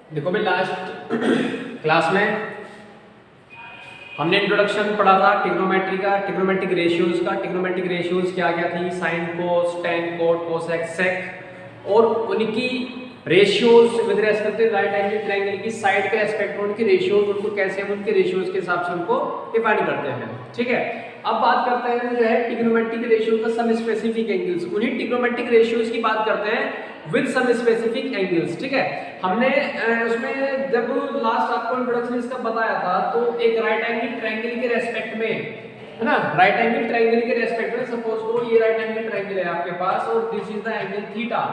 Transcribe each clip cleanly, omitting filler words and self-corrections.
देखो भाई, last class में हमने इंट्रोडक्शन पढ़ा था ट्रिग्नोमेट्री का, ट्रिग्नोमेट्रिक रेशियोज का। ट्रिग्नोमेट्रिक रेशियोज क्या क्या थी? Sine, cos, tan, cot, cosec, sec, और उनकी ratios with respect to right angle triangle की साइड के एस्पेक्ट में उनकी रेशियोज, उनको कैसे हम उनके रेशियोज के हिसाब से उनको डिफाइन करते हैं। ठीक है, अब बात करते हैं जो है ट्रिग्नोमेट्रिक रेशियो का सम स्पेसिफिक एंगल्स। उन्हीं ट्रिग्नोमेट्रिक रेशियोज की बात करते हैं विद सम स्पेसिफिक एंगल्स। ठीक है, हमने उसमें जब लास्ट आपको इंट्रोडक्शन इसका बताया था तो एक राइट एंगल ट्रायंगल के रेस्पेक्ट में, है ना, राइट एंगल ट्रायंगल के रेस्पेक्ट में सपोज करो ये राइट एंगल ट्रायंगल है आपके पास और this is the angle theta.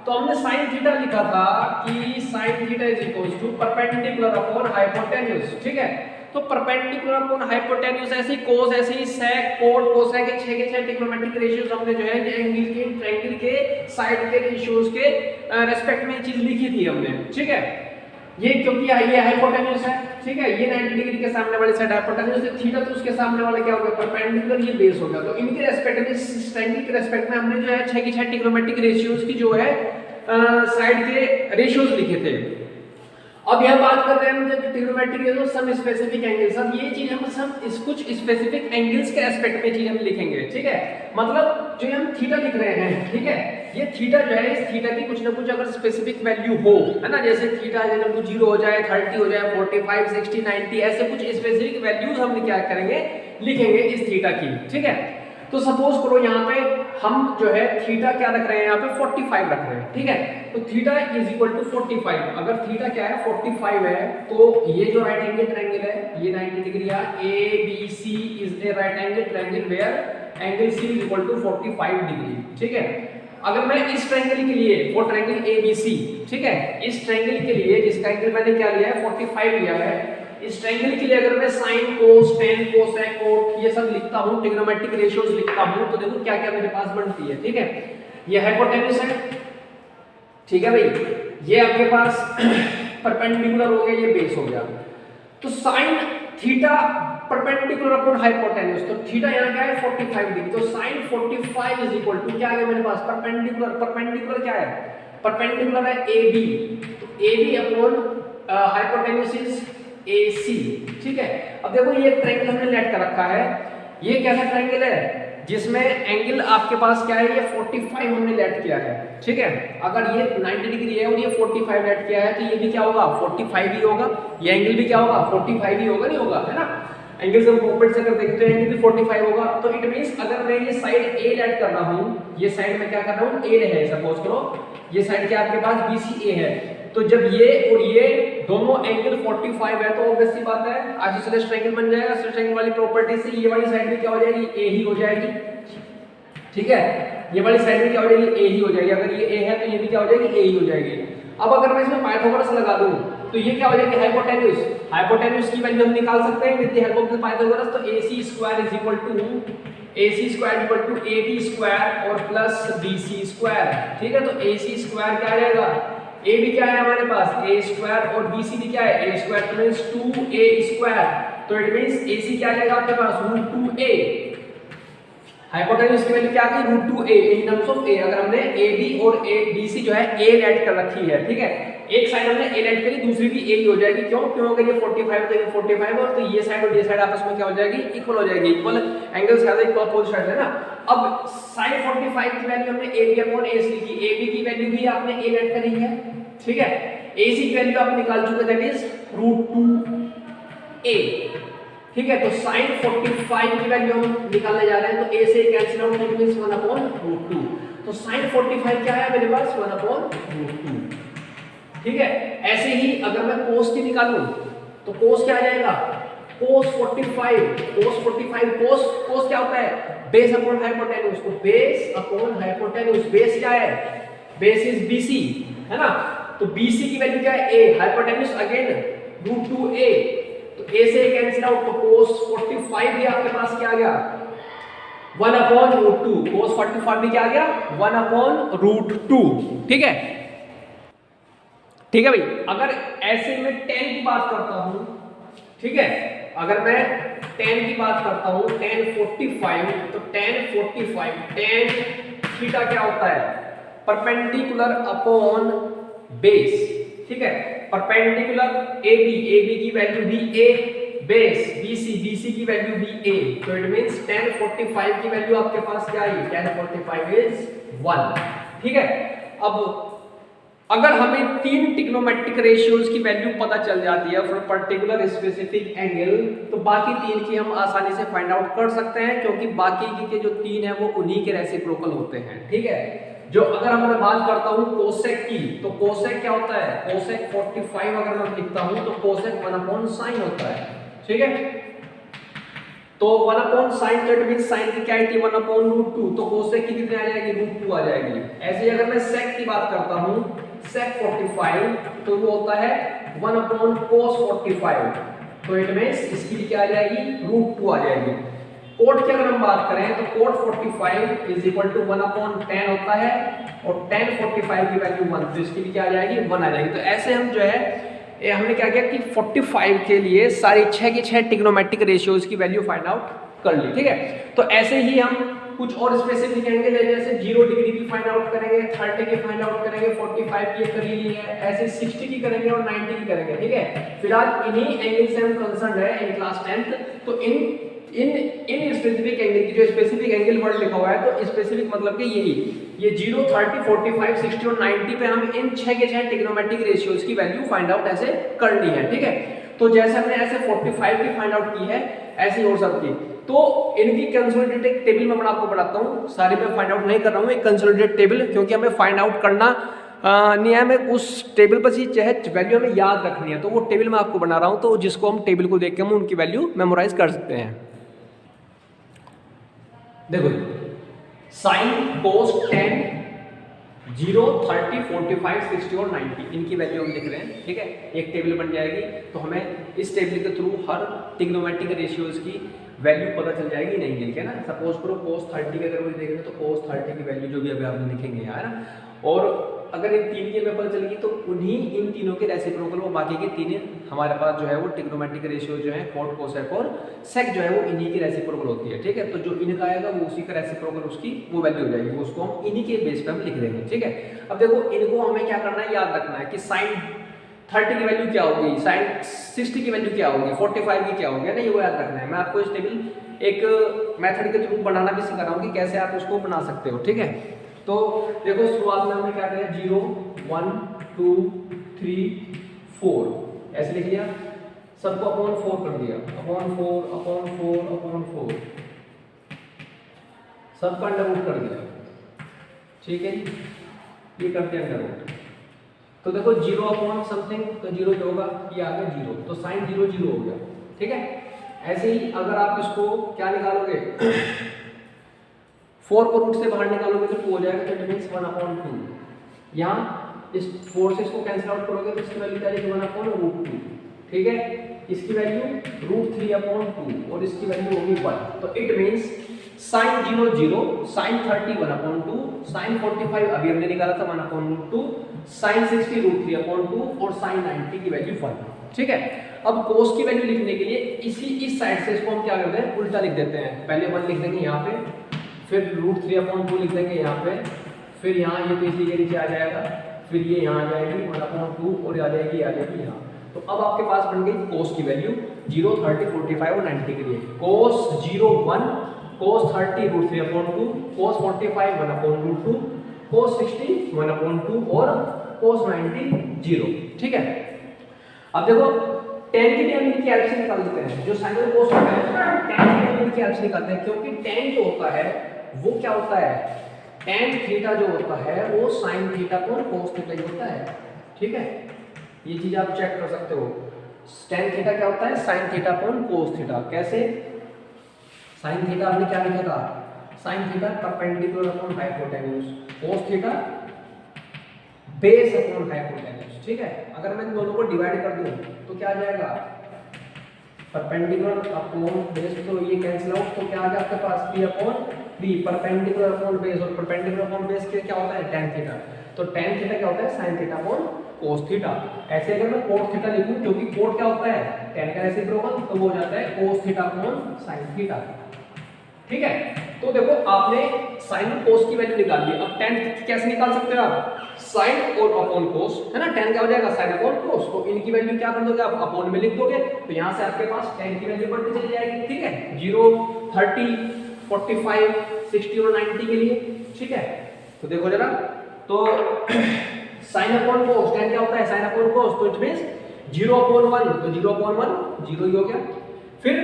तो हमने साइन थीटा लिखा था कि sine theta is equal to perpendicular upon hypotenuse. ठीक है, तो परपेंडिकुलर अपॉन हाइपोटेन्यूज, ऐसे ही कोस, ऐसे ही सेक, कोट, कोसेक के 6 के 6 ट्रिग्नोमेट्रिक रेशियोज हमने जो है एंगल के ट्रायंगल के साइड के रेशियोज के रेस्पेक्ट में चीज लिखी थी हमने। ठीक है, ये क्योंकि ये हाइपोटेन्यूज है। ठीक है, ये 90 डिग्री के सामने वाली साइड हाइपोटेन्यूज है, थीटा तो उसके सामने वाला क्या हो गया? परपेंडिकुलर, ये बेस हो गया। तो इनके रेस्पेक्ट में, इस ट्रायंगल के रेस्पेक्ट में हमने जो है 6 की 6 ट्रिग्नोमेट्रिक रेशियोज की जो है साइड के रेशियोज लिखे थे। अब यह बात कर रहे हैं हम trigonometric ratio some specific angles. अब ये चीज हम सब इस कुछ स्पेसिफिक एंगल्स के एस्पेक्ट में चीज हम लिखेंगे। ठीक है, मतलब जो हम थीटा लिख रहे हैं, ठीक है, ये थीटा जो है, इस थीटा की कुछ ना कुछ अगर स्पेसिफिक वैल्यू हो, है ना, जैसे थीटा जब 0 हो जाए, 30 हो जाए, 45, 60, 90, ऐसे कुछ स्पेसिफिक वैल्यूज हम क्या करेंगे? लिखेंगे इस थीटा की। ठीक है, तो सपोज करो यहाँ पे हम जो है थीटा क्या रख रहे हैं? यहाँ पे 45 रख रहे हैं। ठीक है, तो थीटा इज इक्वल टू 45। अगर थीटा क्या है? 45 है, तो ये जो राइट एंगल ट्रायंगल है ये 90 डिग्री है। A B C is a right angle triangle where angle C is equal to 45 degree. ठीक है, अगर मैं इस ट्रायंगल के लिए, वो ट्रायंगल ए बी सी, ठीक है, इस ट्रायंगल के लिए जिसका एंगल मैंने क्या लिया है? 45 लिया है, इस ट्रायंगल के लिए अगर मैं sign, cos, ten, cosec, coat ये सब लिखता हूं, ट्रिग्नोमेट्रिक रेशियोज लिखता हूं, तो देखो क्या क्या मेरे पास बनती है। ठीक है, ये हाइपोटेन्यूज है। ठीक है भाई, ये आपके पास परपेंडिकुलर हो गया, ये बेस हो गया। तो sine theta perpendicular upon hypotenuse, तो थीटा यहां क्या है? 45 डिग्री। तो साइन 45 इज इक्वल टू क्या आ गया मेरे पास? परपेंडिकुलर। परपेंडिकुलर क्या है? परपेंडिकुलर है ए बी, तो A B upon hypotenuse is AC। ठीक है, अब देखो ये ट्रायंगल हमने लेट कर रखा है, ये कैसा ट्रायंगल है? जिसमें एंगल आपके पास क्या है? ये 45 हमने लेट किया है। ठीक है, अगर ये 90 डिग्री है और ये 45 लेट किया है, तो ये भी क्या होगा? 45 ही होगा। ये एंगल भी क्या होगा? 45 ही होगा, नहीं होगा, है ना? एंगल से हम ऑपोजिट से अगर देखते हैं एंगल भी 45 होगा। तो इट मींस अगर मैं ये साइड A लेट कर रहा हूं, ये साइड में क्या कर रहा हूं? A है, सपोज करो ये साइड क्या आपके पास BCA है, तो जब ये और ये दोनों एंगल 45 है, तो ऑब्वियस सी बात है आइसोसेलेस ट्रायंगल बन जाएगा। आइसोसेलेस ट्रायंगल वाली प्रॉपर्टी से ये वाली साइड भी क्या हो जाएगी? A ही हो जाएगी। ठीक है, ये वाली साइड भी क्या हो जाएगी? A ही हो जाएगी। अगर ये A है तो ये भी क्या हो जाएगी? A ही हो जाएगी। अब अगर मैं इसमें पाइथागोरस लगा दूं तो ये क्या हो जाएगी? हाइपोटेन्यूज। हाइपोटेन्यूज की वैल्यू हम निकाल सकते हैं with the help of the Pythagoras. तो AC square is equal to AB square और प्लस BC स्क्वायर। ठीक है, तो AC स्क्वायर क्या आ जाएगा? A भी क्या है हमारे पास? A स्क्वायर, और BC भी क्या है? A स्क्वायर, तो मींस 2A स्क्वायर। तो इट मींस AC क्या आ जाएगा आपके पास? √2A। हाइपोटेन्यूज की वैल्यू क्या आ गई? √2A in terms of A। अगर हमने AB और BC जो है A लेट कर रखी है, ठीक है, एक साइड हमने A लेट करी, दूसरी भी A ही हो जाएगी। क्यों? क्योंकि ये 45 तो ये 45 और तो ये साइड और ये साइड आपस में क्या हो जाएगी? इक्वल हो जाएगी। इक्वल एंगल्स है, इक्वल अपोजिट साइड है ना। अब sin 45 की वैल्यू हमने AB अपॉन AC लिखी, AB की वैल्यू भी आपने A लेट करी है। ठीक है, AC की वैल्यू आप निकाल चुके, दैट इज √2A। ठीक है, तो sin 45 की वैल्यू हम निकालने जा रहे हैं, तो A से कैंसिल आउट होगी, मींस 1/√2। तो sin 45 क्या है मेरे पास? 1/√2। ठीक है, ऐसे ही अगर मैं cos की निकालूं तो cos क्या आ जाएगा? cos 45 cos क्या होता है? Base upon hypotenuse. तो बेस अपॉन हाइपोटेन्यूज, बेस क्या है? बेस इज BC, है ना। तो BC की वैल्यू क्या है? A। हाइपोटेन्यूज अगेन √2A, तो A से कैंसिल आउट, तो cos 45 भी आपके पास क्या आ गया? 1/√2। cos 45 भी क्या आ गया? 1/√2। ठीक है, ठीक है भाई। अगर ऐसे में tan की बात करता हूं, ठीक है, अगर मैं tan की बात करता हूं, tan 45, तो tan 45 tan थीटा क्या होता है? Perpendicular upon base. ठीक है। परपेंडिकुलर AB की वैल्यू BA, बेस BC की वैल्यू BA, तो इट मींस tan 45 की वैल्यू आपके पास क्या आई, tan 45 इज 1, ठीक है। अब अगर हमें तीन ट्रिग्नोमेट्रिक रेशियोज की वैल्यू पता चल जाती है फॉर पर्टिकुलर स्पेसिफिक एंगल, तो बाकी तीन की हम आसानी से फाइंड आउट कर सकते हैं, क्योंकि बाकी के जो तीन है वो उन्हीं के रेसिप्रोकल होते हैं, ठीक है। जो अगर हम मैं बात करता हूं कोसेक की, तो कोसेक क्या होता है, कोसेक 45 अगर मैं लिखता हूं तो कोसेक 1/sin होता है, ठीक है। तो 1/sin, तो इट मींस sin की क्या थी 1/√2, तो कोसेक की कितनी आ जाएगी, √2 आ जाएगी। ऐसे ही अगर मैं सेक की बात करता हूं, sec 45, तो वो होता है 1/cos 45, तो इट मींस इसकी क्या आ जाएगी, √2 आ जाएगी। कोट की अगर हम बात करें तो coat 45 is equal to 1/tan होता है, और tan 45 की वैल्यू 1, तो इसकी भी क्या आ जाएगी, 1 आ जाएगी। तो ऐसे हम जो है हमने क्या किया कि 45 के लिए सारी 6 की 6 ट्रिग्नोमेट्रिक रेशियोज की वैल्यू फाइंड आउट कर ली, ठीक है। तो ऐसे ही हम कुछ और स्पेसिफिक एंगल है, जैसे 0 डिग्री की फाइंड आउट करेंगे, 30 की फाइंड आउट करेंगे, 45 की कर ली है, ऐसे 60 की करेंगे और 90 की करेंगे, ठीक है। फिलहाल इन्हीं एंगल से हम कंसर्न है इन क्लास 10th, तो इन स्पेसिफिक एंगल की जो स्पेसिफिक एंगल वर्ड लिखा हुआ है, तो स्पेसिफिक मतलब कि यही ये 0, 30, 45, 60 और 90 पे हम इन 6 के 6 ट्रिग्नोमेट्रिक रेशियोज की वैल्यू फाइंड आउट ऐसे कर ली है, ठीक है। तो जैसे हमने ऐसे 45 की फाइंड आउट की है, ऐसी और सबकी, तो इनकी कंसोलिडेटेड टेबल में मैं आपको बताता हूँ, सारी मैं फाइंड आउट नहीं कर रहा हूँ, एक कंसोलिडेटेड टेबल, क्योंकि हमें फाइंड आउट करना नहीं है, हमें उस टेबल पर चाहे वैल्यू हमें याद रखनी है, तो वो टेबल मैं आपको बना रहा हूँ, तो जिसको हम टेबल को देख के हम उनकी वैल्यू मेमोराइज कर सकते हैं। देखो साइन, कोस, टेन, 0, 30, 45, 60 और 90 इनकी वैल्यू हम लिख रहे हैं, ठीक है। एक टेबल बन जाएगी, तो हमें इस टेबल के थ्रू हर ट्रिग्नोमेट्रिक रेशियोज की वैल्यू पता चल जाएगी, नहीं लिखे ना। सपोज करो cos 30 के अगर मुझे देख रहे तो cos 30 की वैल्यू जो भी अभी आपने लिखेंगे है ना, और अगर इन तीन की हमें पता चलेगी तो उन्हीं इन तीनों के रेसिप्रोकल वो बाकी के तीन हमारे पास जो है वो ट्रिग्नोमेट्रिक रेशियो जो है कॉट, कोसेक और सेक जो है वो इन्हीं की रेसिप्रोकल होती है, ठीक है। तो जो इनका आएगा वो उसी का रेसिप्रोकल, उसकी वो वैल्यू हो जाएगी, उसको हम इन्हीं के बेस पे हम लिख देंगे, ठीक है। अब देखो इनको हमें क्या करना है, याद रखना है कि साइन 30 की वैल्यू क्या होगी, साइन 60 की वैल्यू क्या होगी, 45 की क्या होगी, नहीं वो याद रखना है। मैं आपको इस टेबल एक मेथड के थ्रू बनाना भी सिखा रहा हूँ कि कैसे आप उसको बना सकते हो, ठीक है। तो देखो शुरुआत में हमने क्या किया, 0, 1, 2, 3, 4 ऐसे लिख लिया, सबको अपॉन 4 कर दिया, अपॉन 4, अपॉन 4, अपॉन 4, सबका अंडर रूट कर दिया, ठीक है। ये करते हैं अंडर रूट, तो देखो 0 अपॉन समथिंग, तो 0 जो होगा ये आ गया 0, तो साइन 0 0 हो गया, ठीक है। ऐसे ही अगर आप इसको क्या निकालोगे 4 को रूट से बाहर निकालोगे तो 2 हो जाएगा, तो इट मींस 1/2। यहाँ इस 4 से इसको कैंसिल आउट करोगे तो इसकी वैल्यू क्या आएगी 1/√2, ठीक है। इसकी वैल्यू √3/2 और इसकी वैल्यू होगी 1, तो it means sin 0 0, sin 30 1/2, sin 45 अभी हमने निकाला था 1/√2, sin 60 √3/2 और sin 90 की वैल्यू 1, ठीक है। अब cos की वैल्यू लिखने के लिए इस साइड से इसको हम क्या करते हैं, उल्टा लिख देते हैं। पहले 1 लिख देंगे यहाँ पे, फिर √3/2 लिख देंगे यहाँ पे, फिर यहाँ ये तो इसी के नीचे आ जाएगा, फिर ये यहाँ आ जाएगी 1/2 और आ जाएगी यहाँ। तो अब आपके पास बन गई cos की वैल्यू 0, 30, 45 और 90 के लिए। cos 0 1, cos 30 √3/2, cos 45 1/√2, cos 60 1/2 और cos 90 0, ठीक है। अब देखो tan की भी हम इनकी एल्स निकाल लेते हैं, जो sin और cos होता है tan की हम इनकी एल्स निकालते हैं, क्योंकि tan जो होता है वो क्या होता है, tan थीटा जो होता है वो sin थीटा को cos थीटा ही होता है, ठीक है। ये चीज आप चेक कर सकते हो, tan थीटा क्या होता है sin theta upon cos theta. कैसे, sin थीटा आपने क्या लिखा था, sin theta perpendicular upon hypotenuse, cos theta base upon hypotenuse, ठीक है। अगर मैं इन दोनों को डिवाइड कर दूं तो क्या आ जाएगा, परपेंडिकुलर अपॉन बेस, तो ये कैंसिल आउट, तो क्या आ गया आपके पास p/3, परपेंडिकुलर अपॉन बेस, और परपेंडिकुलर अपॉन बेस के क्या होता है tan थीटा, तो tan थीटा क्या होता है sin theta upon cos theta. ऐसे अगर मैं cot थीटा लिखूं, क्योंकि cot क्या होता है tan का रेसिप्रोकल, तो वो हो जाता है cos theta upon sin theta, ठीक है। तो देखो आपने sin और cos की वैल्यू निकाल ली, अब tan कैसे निकाल सकते हो आप, साइन और अपॉन कोस, है ना, tan क्या हो जाएगा साइन अपॉन कोस। तो इनकी वैल्यू क्या कर दोगे आप, अपॉन में लिख दोगे, तो यहाँ से आपके पास tan की वैल्यू बढ़ती चली जाएगी, ठीक है, 0, 30, 45, 60 और 90 के लिए, ठीक है। तो देखो जरा, तो साइन अपॉन कोस, tan क्या होता है साइन अपॉन कोस, तो इट मींस 0/1, तो 0/1 0 ही हो गया। फिर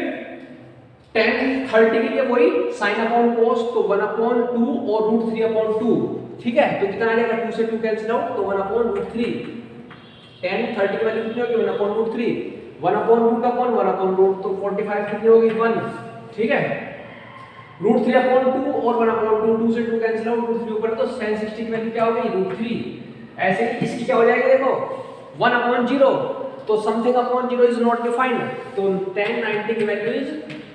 tan 30 के लिए वही साइन अपॉन कोस, तो 1/2 और √3/2, ठीक है। तो कितना आ जाएगा, 2 से 2 कैंसिल आउट, तो 1/√3। tan 30 की वैल्यू कितनी होगी, 1/√3, 1/√1 1/√, तो 45 कितनी होगी 1, ठीक है। √3/2 और 1/2, 2 से 2 कैंसिल आउट, √3 ऊपर, तो sin 60 की वैल्यू क्या हो गई √3। ऐसे ही इसकी क्या हो जाएगी, देखो 1/0, तो something upon 0 is not defined, तो tan 90 की वैल्यू इज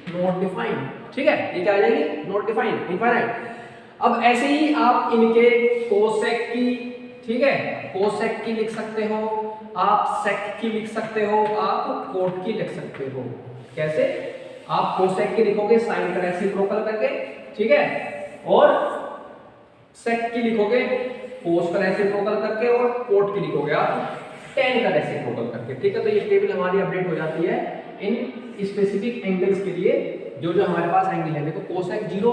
नॉट डिफाइंड, ठीक है। ये क्या आ जाएगी, नॉट डिफाइंड, इनफाइनाइट। अब ऐसे ही आप इनके कोसेक की, ठीक है, कोसेक की लिख सकते हो, आप सेक की लिख सकते हो, आप कोट की लिख सकते हो। कैसे, आप कोसेक की लिखोगे साइन का रेसिप्रोकल करके, ठीक है, और सेक की लिखोगे कोस का रेसिप्रोकल करके, और कोट की लिखोगे आप tan का रेसिप्रोकल करके, ठीक है। तो ये टेबल हमारी अपडेट हो जाती है इन स्पेसिफिक एंगल्स के लिए, जो जो हमारे पास एंगल है। देखो कोसेक 0,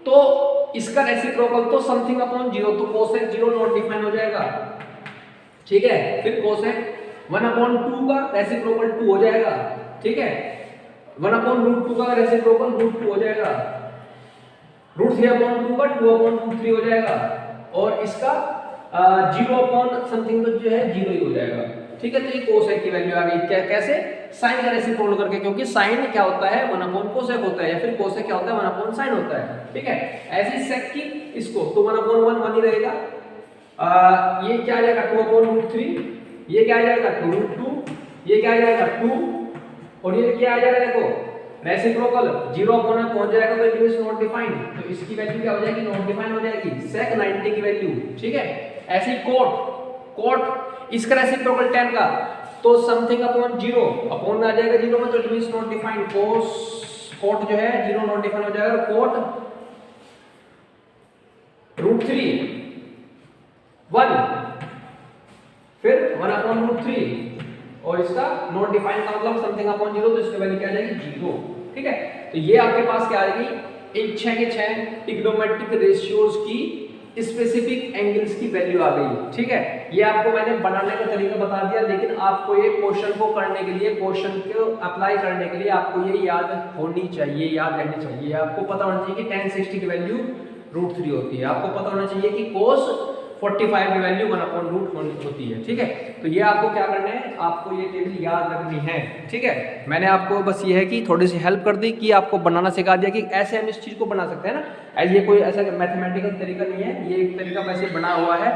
तो इसका रेसिप्रोकल तो समथिंग अपॉन 0, तो कोसेक 0 नॉट डिफाइन हो जाएगा, ठीक है। फिर कोसेक 1/2 का रेसिप्रोकल 2 हो जाएगा, ठीक है, 1/√2 का रेसिप्रोकल √2 हो जाएगा, √3/2 का 2/√3 हो जाएगा, और इसका 0 समथिंग तो जो है 0 ही हो जाएगा, ठीक है। तो ये कोसेक की वैल्यू आ गई, क्या कैसे, साइन का रेसिप्रोकल करके, क्योंकि साइन क्या होता है 1/कोसेक होता है, या फिर कोसेक क्या होता है 1/साइन होता है, ठीक है। ऐसे ही सेक की इसको, तो 1/1 1 ही रहेगा, ये क्या आ जाएगा 2/√3, ये क्या आ जाएगा 2√2, ये क्या आ जाएगा 2, और ये क्या आ जाएगा, देखो रेसिप्रोकल 0 पहुंच जाएगा, तो इट इज नॉट डिफाइंड, तो इसकी वैल्यू क्या हो जाएगी, नॉट डिफाइंड हो जाएगी, सेक 90 की वैल्यू, ठीक है। ऐसे ही कोट इसका रेसिप्रोकल tan का, तो समथिंग अपॉन 0, अपॉन आ जाएगा 0 में, तो it means not defined, cot जो है 0 नॉट डिफाइंड हो जाएगा, कोट √3 1, फिर 1/√3, और इसका नॉट डिफाइंड का मतलब समथिंग अपॉन 0, तो इसकी वैल्यू क्या आ जाएगी 0, ठीक है। तो ये आपके पास क्या आ जाएगी, इन 6 के 6 ट्रिग्नोमेट्रिक रेशियोज की स्पेसिफिक एंगल्स की वैल्यू आ गई, ठीक है। ये आपको मैंने बनाने का तरीका बता दिया, लेकिन आपको ये क्वेश्चन को करने के लिए, क्वेश्चन को अप्लाई करने के लिए आपको ये याद होनी चाहिए, याद रहनी चाहिए। आपको पता होना चाहिए कि tan 60 की वैल्यू √3 होती है, आपको पता होना चाहिए कि cos 45 की वैल्यू 1/√1 होती है, ठीक है। तो ये आपको क्या करना है, आपको ये टेबल याद रखनी है, ठीक है। मैंने आपको बस ये है कि थोड़ी सी हेल्प कर दी, कि आपको बनाना सिखा दिया कि ऐसे हम इस चीज़ को बना सकते हैं ना, ये कोई ऐसा मैथमेटिकल तरीका नहीं है, ये एक तरीका वैसे बना हुआ है,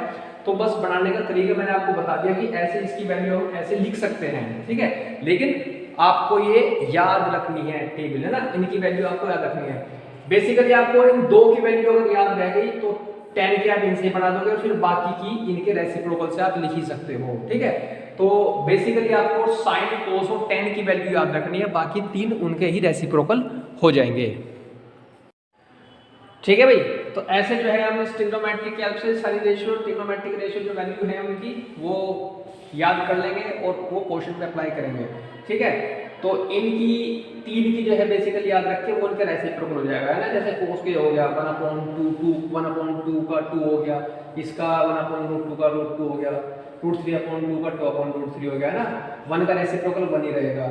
तो बस बनाने का तरीका मैंने आपको बता दिया कि ऐसे इसकी वैल्यू हम ऐसे लिख सकते हैं, ठीक है। लेकिन आपको ये याद रखनी है टेबल, है ना, इनकी वैल्यू आपको याद रखनी है। बेसिकली आपको इन दो की वैल्यू अगर याद रह गई, तो tan के आप इनसे बना दोगे, फिर बाकी की इनके रेसिप्रोकल से आप लिख ही सकते हो, ठीक है। तो बेसिकली आपको साइन, कोस और tan की वैल्यू याद रखनी है, बाकी तीन उनके ही रेसिप्रोकल हो जाएंगे, ठीक है भाई। तो ऐसे जो है हम इस ट्रिग्नोमेट्रिक की हेल्प से सारी रेशियो, ट्रिग्नोमेट्रिक रेशियो जो वैल्यू है उनकी, वो याद कर लेंगे और वो क्वेश्चन पे अप्लाई करेंगे, ठीक है। तो इनकी तीन की जो है बेसिकली याद रख के वो उनका रेसिप्रोकल हो जाएगा, है ना। जैसे कोस के हो गया 1/2 का 2 हो गया, इसका 1/√2 का √2 हो गया, √3/2 का 2/√3 हो गया, है ना। 1 का रेसिप्रोकल 1 ही रहेगा,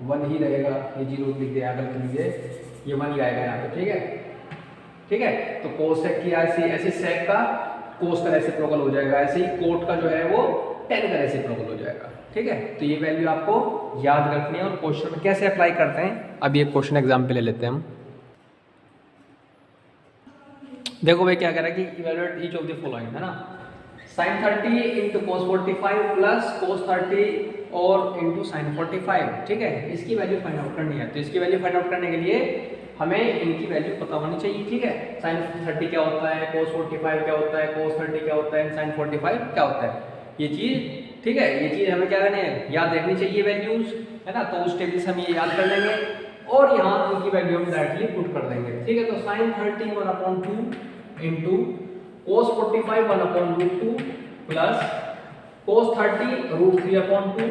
1 ही रहेगा, ये 0 लिख दिया, अगर लीजिए ये 1 ही आएगा यहाँ पे, ठीक है, ठीक है। तो कोसेक की ऐसे सेक का कोस का रेसिप्रोकल हो जाएगा, ऐसे ही कोट का जो है वो tan का रेसिप्रोकल हो जाएगा, ठीक है। तो ये वैल्यू आपको याद रखनी है, और क्वेश्चन में कैसे अप्लाई करते हैं, अभी एक क्वेश्चन एग्जाम पे ले लेते हैं हम। देखो भाई क्या कह रहा है कि evaluate each of the following, है ना, sin 30 into cos 45 plus cos 30 और इंटू sin 45, ठीक है। इसकी वैल्यू फाइंड आउट करनी है, तो इसकी वैल्यू फाइंड आउट करने के लिए हमें इनकी वैल्यू पता होनी चाहिए, ठीक है। sin 30 क्या होता है, cos 45 क्या होता है, cos 30 क्या होता है, sin 45 क्या होता है, ये चीज़, ठीक है। ये चीज़ हमें क्या करनी है, याद रखनी चाहिए वैल्यूज, है ना। तो उस टेबल से हम ये याद कर लेंगे, और यहाँ इनकी वैल्यू हम डायरेक्टली पुट कर देंगे, ठीक है। तो sin 30 1/2 into cos 45 1/√2 plus cos 30 √3/2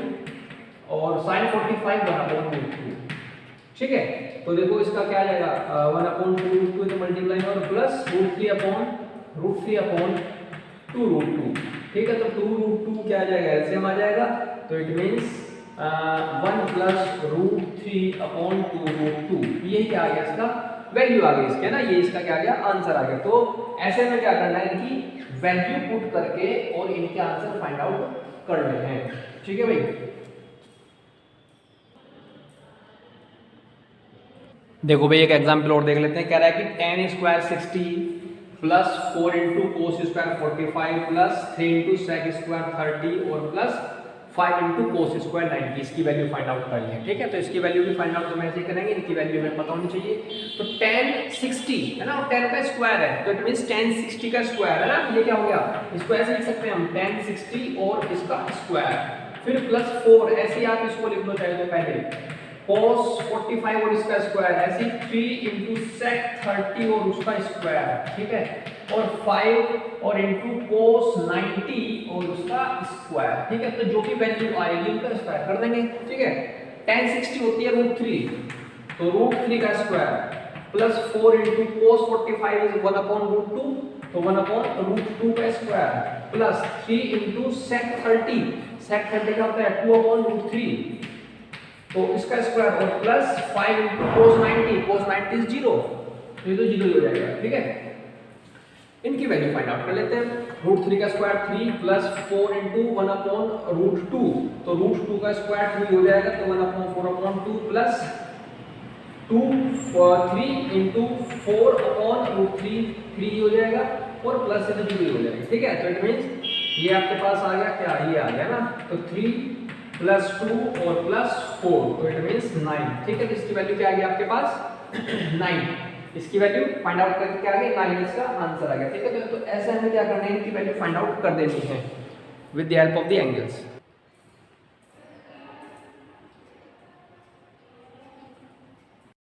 और sin 45 1/2। ठीक है, तो देखो इसका क्या आ जाएगा 1/2 तो मल्टीप्लाई और प्लस √3/2 ठीक है, तो 2√2 क्या आ जाएगा एलसीएम आ जाएगा, तो इट मींस 1 प्लस √3/2 यही क्या आ गया इसका वैल्यू आ गई इसके ना, ये इसका क्या आ गया आंसर आ गया। तो ऐसे में क्या करना है इनकी वैल्यू पुट करके और इनके आंसर फाइंड आउट करने हैं। ठीक है भाई, देखो भाई एक एग्जाम्पल और देख लेते हैं। कह रहा है कि tan square 60 plus 4 into cos square 45 plus 3 into sec square 30 और प्लस 5 इंटू कोस स्क्वायर 90 इसकी वैल्यू फाइंड आउट करनी है। ठीक है, तो इसकी वैल्यू भी फाइंड आउट हम ऐसे करेंगे, इनकी वैल्यू हमें पता होनी चाहिए। तो tan 60 है ना, और tan का स्क्वायर है तो इट मींस tan 60 का स्क्वायर है ना, ये क्या हो गया, इसको ऐसे लिख सकते हैं हम tan 60 और इसका स्क्वायर, फिर प्लस 4 ऐसे आप इसको लिख लो चाहे तो पहले cos 45 और इसका स्क्वायर, ऐसे 3 इंटू sec 30 और उसका स्क्वायर। ठीक है, और 5 और इंटू cos 90 और उसका स्क्वायर। ठीक है, तो जो भी वैल्यू आएगी उनका स्क्वायर कर देंगे। ठीक है, tan 60 होती है √3 तो √3 का square plus 4 into cos 45 is 1/√2 तो 1/√2 का स्क्वायर प्लस 3 इंटू sec 30 का होता है 2/√3 तो इसका स्क्वायर और प्लस 5 इंटू cos 90 इज 0 तो ये तो 0 हो जाएगा। ठीक है, इनकी वैल्यू फाइंड आउट कर लेते हैं। √3 का स्क्वायर 3 प्लस 4 इंटू 1/√2 तो √2 का स्क्वायर 3 हो जाएगा तो 1/4/2 प्लस 3 इंटू 4/√3 3 हो जाएगा और प्लस से तो 0 हो जाएगा। ठीक है, तो इट मींस ये आपके पास आ गया क्या, ये आ गया ना, तो 3 प्लस 2 और प्लस 4 तो इट मींस 9। ठीक है, तो इसकी वैल्यू क्या आ गई आपके पास 9, इसकी वैल्यू फाइंड आउट करके क्या आ गई 9 इसका आंसर आ गया। ठीक है, तो ऐसे हमें क्या करना है, इनकी वैल्यू फाइंड आउट कर देनी है with the help of the angles.